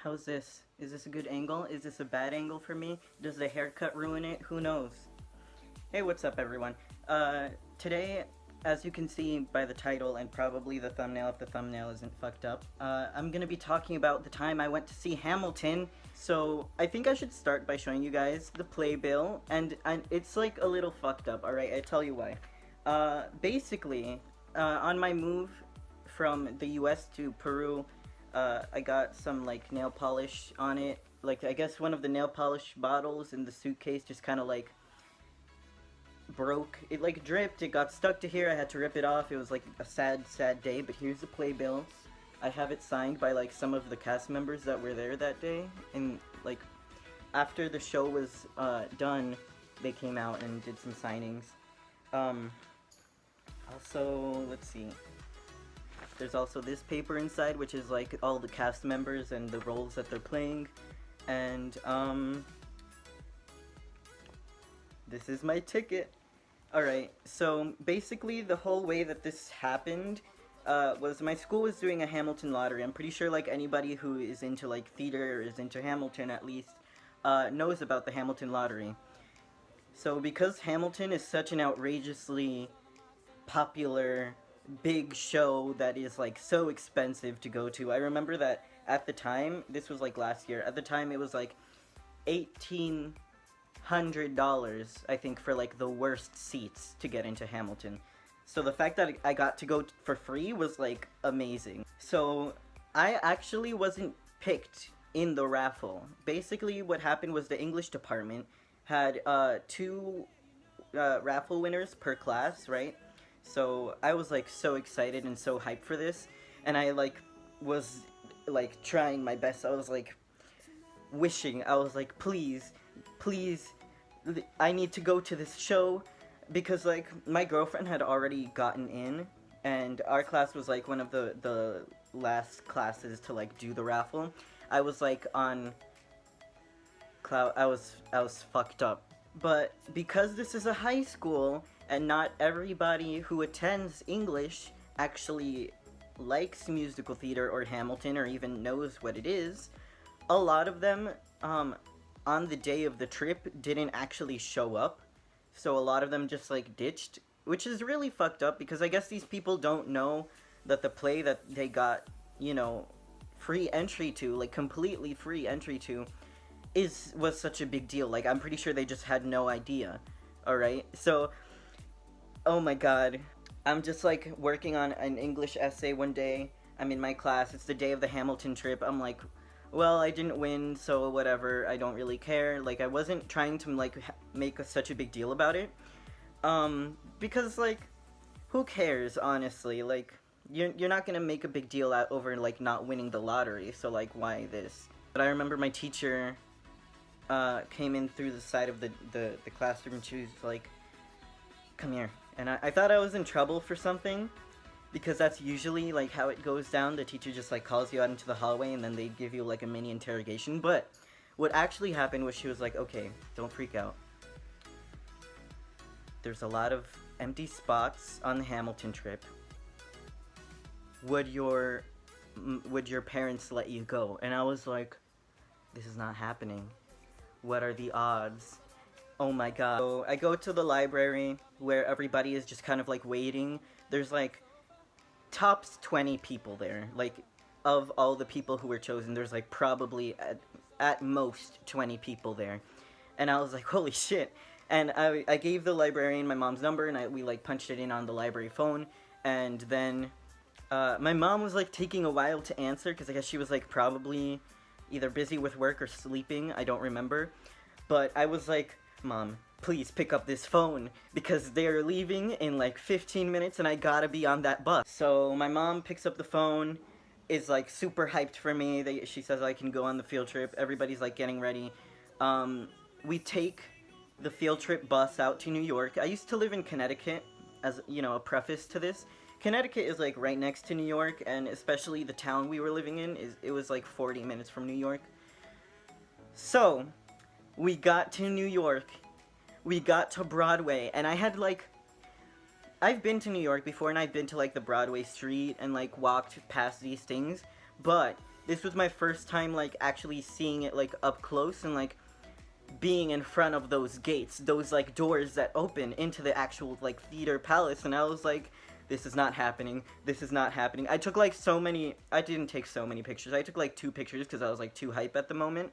How's this? Is this a good angle? Is this a bad angle for me? Does the haircut ruin it? Who knows? Hey, what's up everyone? Today, as you can see by the title and probably the thumbnail if the thumbnail isn't fucked up, I'm gonna be talking about the time I went to see Hamilton. So, I think I should start by showing you guys the playbill, and it's like a little fucked up, alright? I tell you why. Basically, on my move from the US to Peru, I got some like nail polish on it. Like, I guess one of the nail polish bottles in the suitcase just kind of like broke. It like dripped, it got stuck to here, I had to rip it off. It was like a sad day, but here's the playbill. I have it signed by like some of the cast members that were there that day, and like after the show was done, they came out and did some signings. Also, let's see, there's also this paper inside, which is like all the cast members and the roles that they're playing, and this is my ticket. Alright, so basically the whole way that this happened was my school was doing a Hamilton lottery. I'm pretty sure like anybody who is into like theater or is into Hamilton at least knows about the Hamilton lottery. So because Hamilton is such an outrageously popular big show that is like so expensive to go to, I remember that at the time, this was like last year, at the time it was like $1,800 I think for like the worst seats to get into Hamilton. So the fact that I got to go for free was like amazing. So I actually wasn't picked in the raffle. Basically what happened was the English department had two raffle winners per class, right? So I was like so excited and so hyped for this, and I like was like trying my best. I was like wishing, I was like, please, I need to go to this show, because like my girlfriend had already gotten in, and our class was like one of the last classes to like do the raffle. I was like on cloud, I was fucked up. But because this is a high school and not everybody who attends English actually likes musical theater or Hamilton or even knows what it is, a lot of them on the day of the trip didn't actually show up. So a lot of them just like ditched, which is really fucked up, because I guess these people don't know that the play that they got, you know, free entry to, like completely free entry to, was such a big deal. Like, I'm pretty sure they just had no idea. Alright, so oh my god, I'm just like working on an English essay one day. I'm in my class, it's the day of the Hamilton trip. I'm like, well, I didn't win, so whatever, I don't really care. Like, I wasn't trying to like make such a big deal about it, because like, who cares, honestly? Like, you're not gonna make a big deal out over like not winning the lottery, so like, why this? But I remember my teacher came in through the side of the classroom, and she was like, come here. And I thought I was in trouble for something, because that's usually like how it goes down. The teacher just like calls you out into the hallway and then they give you like a mini interrogation. But what actually happened was she was like, okay, don't freak out. There's a lot of empty spots on the Hamilton trip. Would your parents let you go? And I was like, this is not happening. What are the odds? Oh my god. So I go to the library where everybody is just kind of like waiting. There's like tops 20 people there. Like, of all the people who were chosen, there's like probably at most 20 people there. And I was like, holy shit. And I gave the librarian my mom's number, and we like punched it in on the library phone. And then my mom was like taking a while to answer, because I guess she was like probably either busy with work or sleeping, I don't remember. But I was like, Mom, please pick up this phone, because they're leaving in like 15 minutes and I gotta be on that bus. So my mom picks up the phone, is like super hyped for me. She says I can go on the field trip. Everybody's like getting ready. We take the field trip bus out to New York. I used to live in Connecticut, as you know, a preface to this. Connecticut is like right next to New York, and especially the town we were living in, it was like 40 minutes from New York. So we got to New York, we got to Broadway, and I had like, I've been to New York before, and I've been to like the Broadway street and like walked past these things, but this was my first time like actually seeing it like up close and like being in front of those gates, those like doors that open into the actual like theater palace, and I was like, this is not happening. This is not happening. I took like so many. I didn't take so many pictures. I took like 2 pictures because I was like too hype at the moment.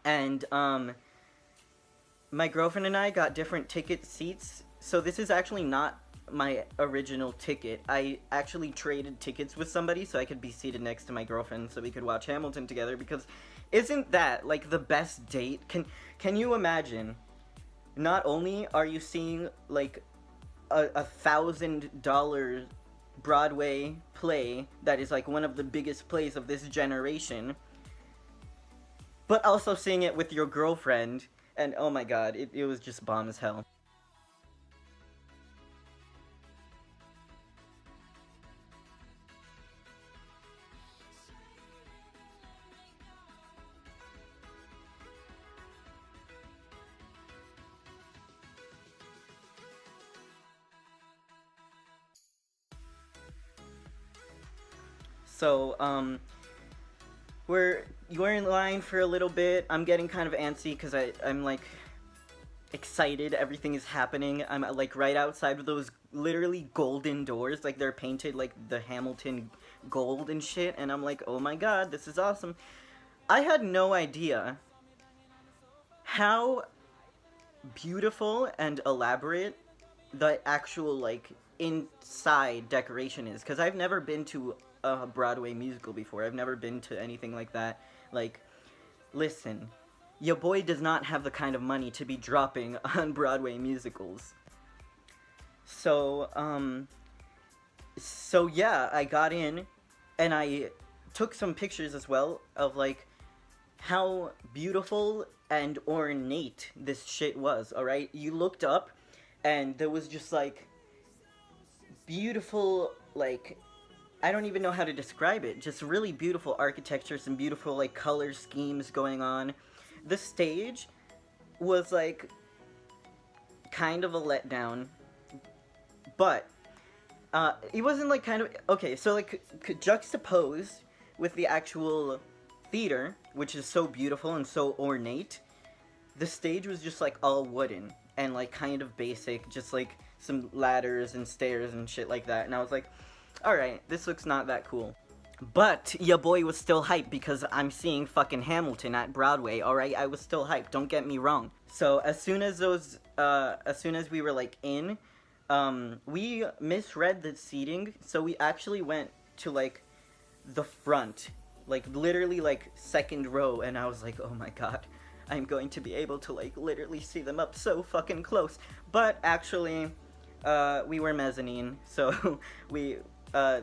And my girlfriend and I got different ticket seats. So this is actually not my original ticket. I actually traded tickets with somebody so I could be seated next to my girlfriend so we could watch Hamilton together, because isn't that like the best date? Can you imagine? Not only are you seeing like a $1,000 Broadway play that is like one of the biggest plays of this generation, but also seeing it with your girlfriend, and oh my god, it was just bomb as hell. So, we're in line for a little bit. I'm getting kind of antsy because I'm like excited. Everything is happening. I'm like right outside of those literally golden doors. Like they're painted like the Hamilton gold and shit. And I'm like, oh my god, this is awesome. I had no idea how beautiful and elaborate the actual like inside decoration is, because I've never been to a Broadway musical before. I've never been to anything like that. Like, listen, your boy does not have the kind of money to be dropping on Broadway musicals. So, so yeah, I got in, and I took some pictures as well of, like, how beautiful and ornate this shit was, alright? You looked up, and there was just, like, beautiful, like, I don't even know how to describe it. Just really beautiful architecture, some beautiful, like, color schemes going on. The stage was, like, kind of a letdown. But, it wasn't, like, kind of... Okay, so, like, juxtaposed with the actual theater, which is so beautiful and so ornate, the stage was just, like, all wooden and, like, kind of basic. Just, like, some ladders and stairs and shit like that. And I was like... Alright, this looks not that cool. But, ya boy was still hyped because I'm seeing fucking Hamilton at Broadway, alright? I was still hyped, don't get me wrong. So, as soon as we were, like, in, we misread the seating, so we actually went to, like, the front. Like, literally, like, second row, and I was like, oh my god, I'm going to be able to, like, literally see them up so fucking close. But, actually, we were mezzanine, so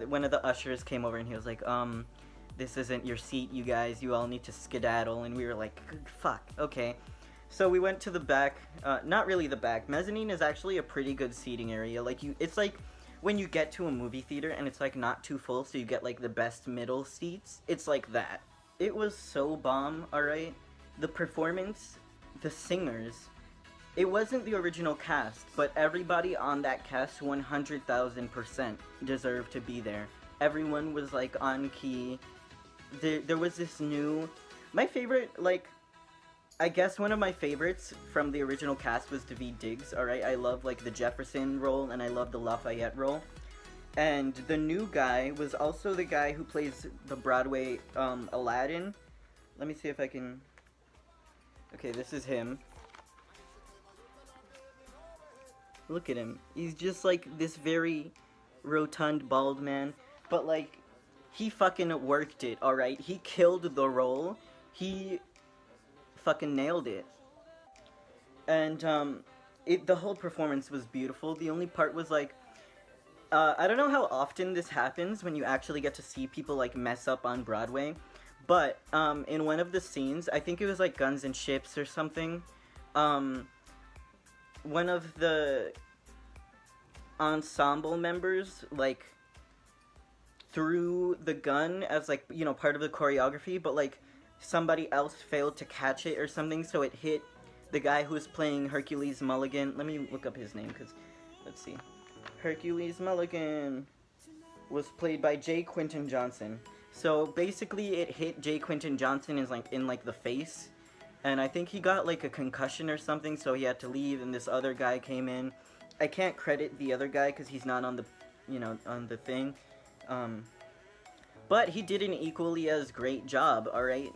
one of the ushers came over and he was like, this isn't your seat, you guys, you all need to skedaddle, and we were like, fuck, okay. So we went to the back, not really the back. Mezzanine is actually a pretty good seating area. Like, it's like when you get to a movie theater and it's like not too full, so you get like the best middle seats. It's like that. It was so bomb, alright? The performance, the singers, it wasn't the original cast, but everybody on that cast 100,000% deserved to be there. Everyone was, like, on key. There was this new... My favorite, like... I guess one of my favorites from the original cast was Daveed Diggs, alright? I love, like, the Jefferson role, and I love the Lafayette role. And the new guy was also the guy who plays the Broadway, Aladdin. Let me see if I can... Okay, this is him. Look at him. He's just like this very rotund bald man. But like, he fucking worked it, alright? He killed the role. He fucking nailed it. And the whole performance was beautiful. The only part was like, I don't know how often this happens when you actually get to see people like mess up on Broadway. But in one of the scenes, I think it was like Guns and Ships or something, one of the ensemble members, like, threw the gun as, like, you know, part of the choreography, but, like, somebody else failed to catch it or something, so it hit the guy who was playing Hercules Mulligan. Let me look up his name, because, let's see. Hercules Mulligan was played by J. Quinton Johnson. So basically, it hit J. Quinton Johnson in like the face, and I think he got like a concussion or something, so he had to leave. And this other guy came in. I can't credit the other guy because he's not on the, on the thing. Um, but he did an equally as great job. All right.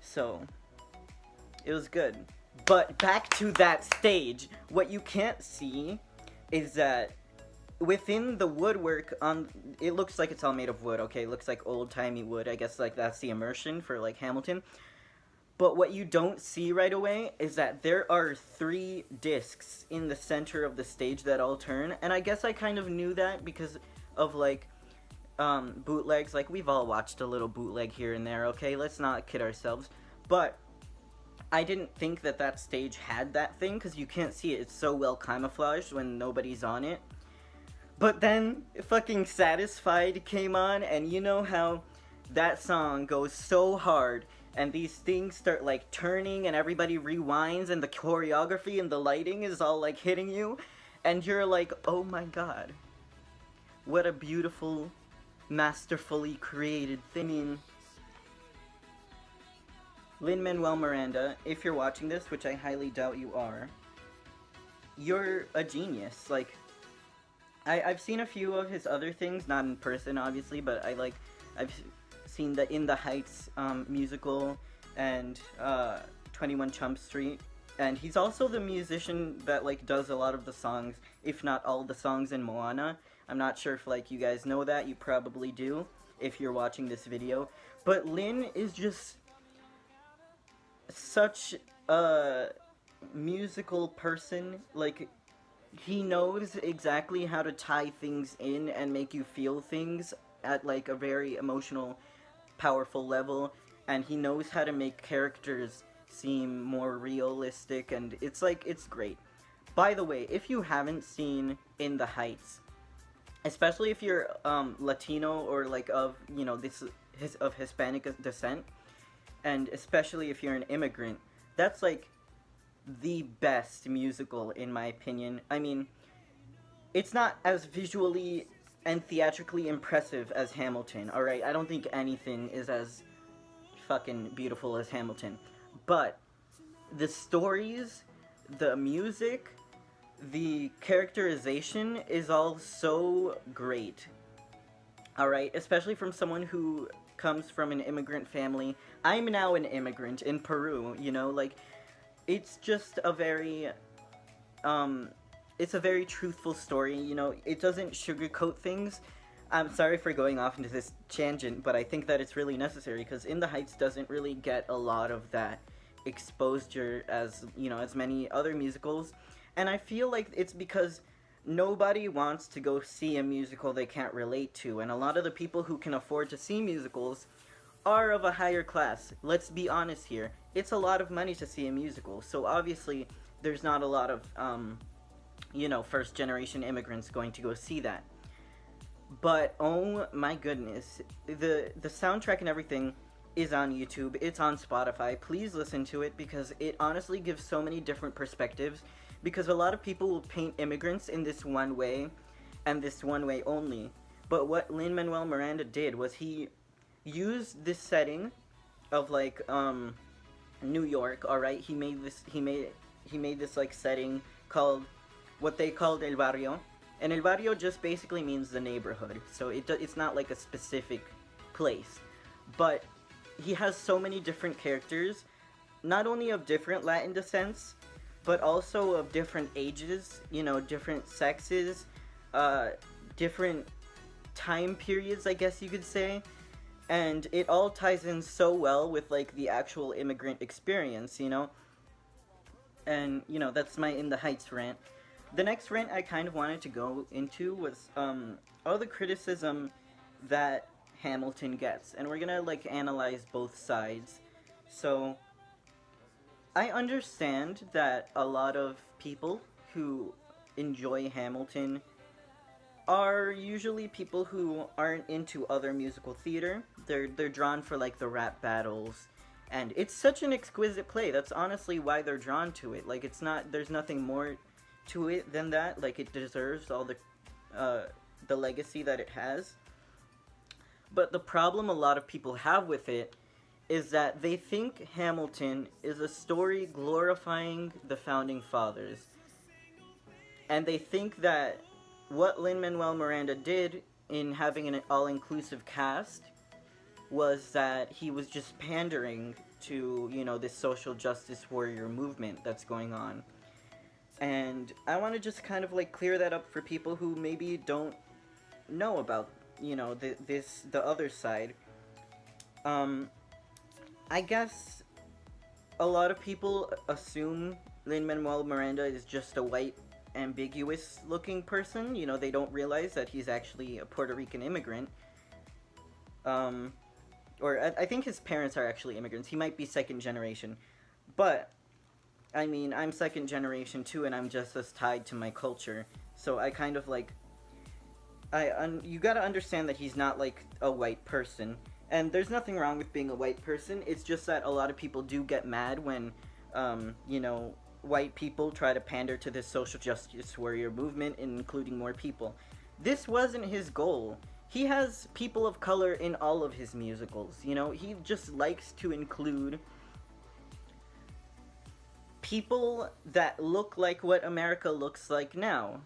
So it was good. But back to that stage, what you can't see is that within the woodwork on it looks like it's all made of wood, okay? It looks like old-timey wood. I guess like that's the immersion for like Hamilton. But what you don't see right away is that there are 3 discs in the center of the stage that all turn, and I guess I kind of knew that because of like bootlegs. Like, we've all watched a little bootleg here and there, okay? Let's not kid ourselves. But I didn't think that that stage had that thing because you can't see it. It's so well camouflaged when nobody's on it. But then fucking Satisfied came on, and you know how that song goes so hard and these things start like turning and everybody rewinds and the choreography and the lighting is all like hitting you and you're like, oh my god, what a beautiful, masterfully created thing. I mean, Lin-Manuel Miranda, if you're watching this, which I highly doubt you are, you're a genius. Like, I've seen a few of his other things, not in person obviously, but I've seen the In the Heights musical and 21 Chump Street, and he's also the musician that like does a lot of the songs, if not all the songs in Moana. I'm not sure if like you guys know that. You probably do if you're watching this video, but Lin is just such a musical person. Like, he knows exactly how to tie things in and make you feel things at like a very emotional, powerful level, and he knows how to make characters seem more realistic, and it's like, it's great. By the way, if you haven't seen In the Heights, especially if you're Latino or like of, of Hispanic descent, and especially if you're an immigrant, that's like the best musical in my opinion. I mean, it's not as visually and theatrically impressive as Hamilton, alright? I don't think anything is as fucking beautiful as Hamilton. But the stories, the music, the characterization is all so great. Alright? Especially from someone who comes from an immigrant family. I'm now an immigrant in Peru, like, it's just a very, it's a very truthful story, it doesn't sugarcoat things. I'm sorry for going off into this tangent, but I think that it's really necessary, because In the Heights doesn't really get a lot of that exposure as, as many other musicals, and I feel like it's because nobody wants to go see a musical they can't relate to, and a lot of the people who can afford to see musicals are of a higher class. Let's be honest here. It's a lot of money to see a musical, so obviously there's not a lot of, first generation immigrants going to go see that. But oh my goodness, the soundtrack and everything is on YouTube, it's on Spotify. Please listen to it, because it honestly gives so many different perspectives, because a lot of people will paint immigrants in this one way, and this one way only. But what Lin-Manuel Miranda did was he used this setting of like New York, alright? He made this like setting called, what they called El Barrio. And El Barrio just basically means the neighborhood. So it's not like a specific place. But he has so many different characters, not only of different Latin descents, but also of different ages, different sexes, different time periods, I guess you could say. And it all ties in so well with like the actual immigrant experience, And, that's my In the Heights rant. The next rant I kind of wanted to go into was all the criticism that Hamilton gets. And we're gonna like analyze both sides. So I understand that a lot of people who enjoy Hamilton are usually people who aren't into other musical theater. They're drawn for like the rap battles, and it's such an exquisite play. That's honestly why they're drawn to it. Like, there's nothing more to it than that. Like, it deserves all the legacy that it has. But the problem a lot of people have with it is that they think Hamilton is a story glorifying the founding fathers. And they think that what Lin-Manuel Miranda did in having an all-inclusive cast was that he was just pandering to, this social justice warrior movement that's going on. And I want to just kind of like clear that up for people who maybe don't know about, the other side. I guess a lot of people assume Lin-Manuel Miranda is just a white, ambiguous looking person. They don't realize that he's actually a Puerto Rican immigrant. Or I think his parents are actually immigrants. He might be second generation. But, I mean, I'm second generation too, and I'm just as tied to my culture. So I kind of like... you gotta understand that he's not like a white person. And there's nothing wrong with being a white person. It's just that a lot of people do get mad when, white people try to pander to this social justice warrior movement, including more people. This wasn't his goal. He has people of color in all of his musicals, He just likes to include people that look like what America looks like now,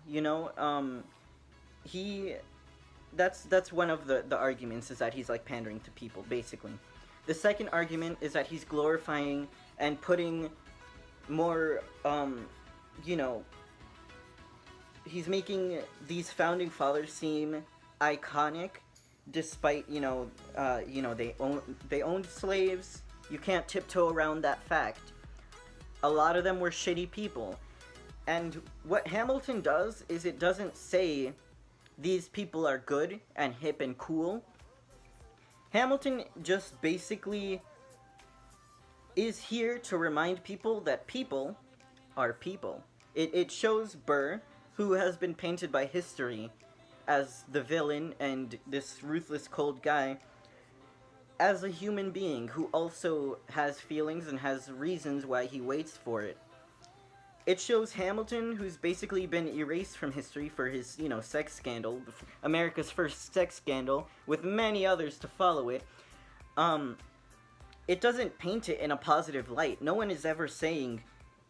That's one of the arguments, is that he's like pandering to people, basically. The second argument is that he's glorifying and putting more, he's making these founding fathers seem iconic, despite, they owned slaves. You can't tiptoe around that fact. A lot of them were shitty people. And what Hamilton does is it doesn't say these people are good and hip and cool. Hamilton just basically is here to remind people that people are people. It shows Burr, who has been painted by history as the villain and this ruthless, cold guy, as a human being who also has feelings and has reasons why he waits for it. It shows Hamilton, who's basically been erased from history for his, sex scandal, America's first sex scandal, with many others to follow it. It doesn't paint it in a positive light. No one is ever saying,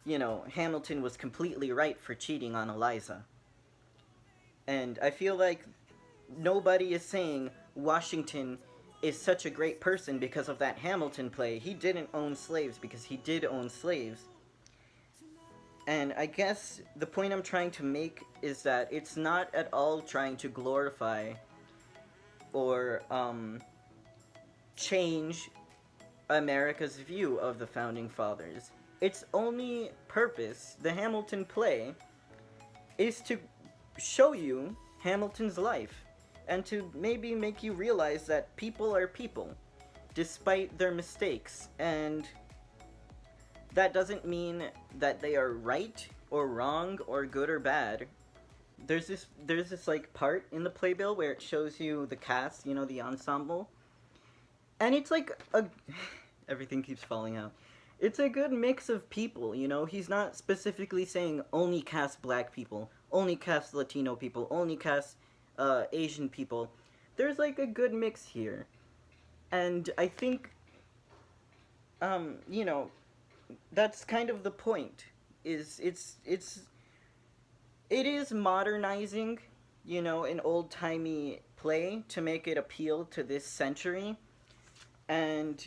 Hamilton was completely right for cheating on Eliza. And I feel like nobody is saying Washington is such a great person because of that Hamilton play. He didn't own slaves because he did own slaves. And I guess the point I'm trying to make is that it's not at all trying to glorify or change America's view of the Founding Fathers. Its only purpose, the Hamilton play, is to show you Hamilton's life and to maybe make you realize that people are people, despite their mistakes, and that doesn't mean that they are right or wrong or good or bad. There's this like part in the playbill where it shows you the cast, the ensemble, and it's like everything keeps falling out. It's a good mix of people, He's not specifically saying only cast black people, only cast Latino people, only cast Asian people. There's like a good mix here. And I think, that's kind of the point. It is modernizing, an old-timey play to make it appeal to this century. And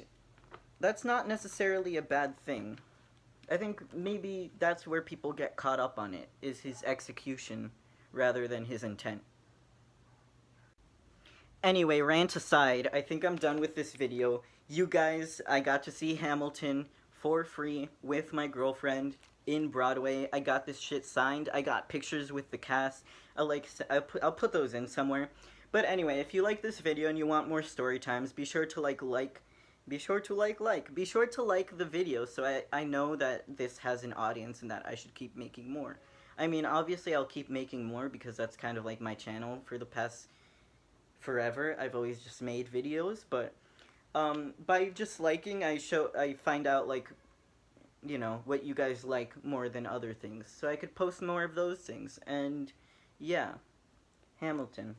that's not necessarily a bad thing. I think maybe that's where people get caught up on it, is his execution rather than his intent. Anyway, rant aside, I think I'm done with this video. You guys, I got to see Hamilton for free with my girlfriend in Broadway. I got this shit signed. I got pictures with the cast. I'll put those in somewhere. But anyway, if you like this video and you want more story times, be sure to be sure to like the video so I know that this has an audience and that I should keep making more. I mean, obviously I'll keep making more because that's kind of like my channel for the past forever. I've always just made videos, but by just liking, I find out like, what you guys like more than other things, so I could post more of those things. And yeah, Hamilton.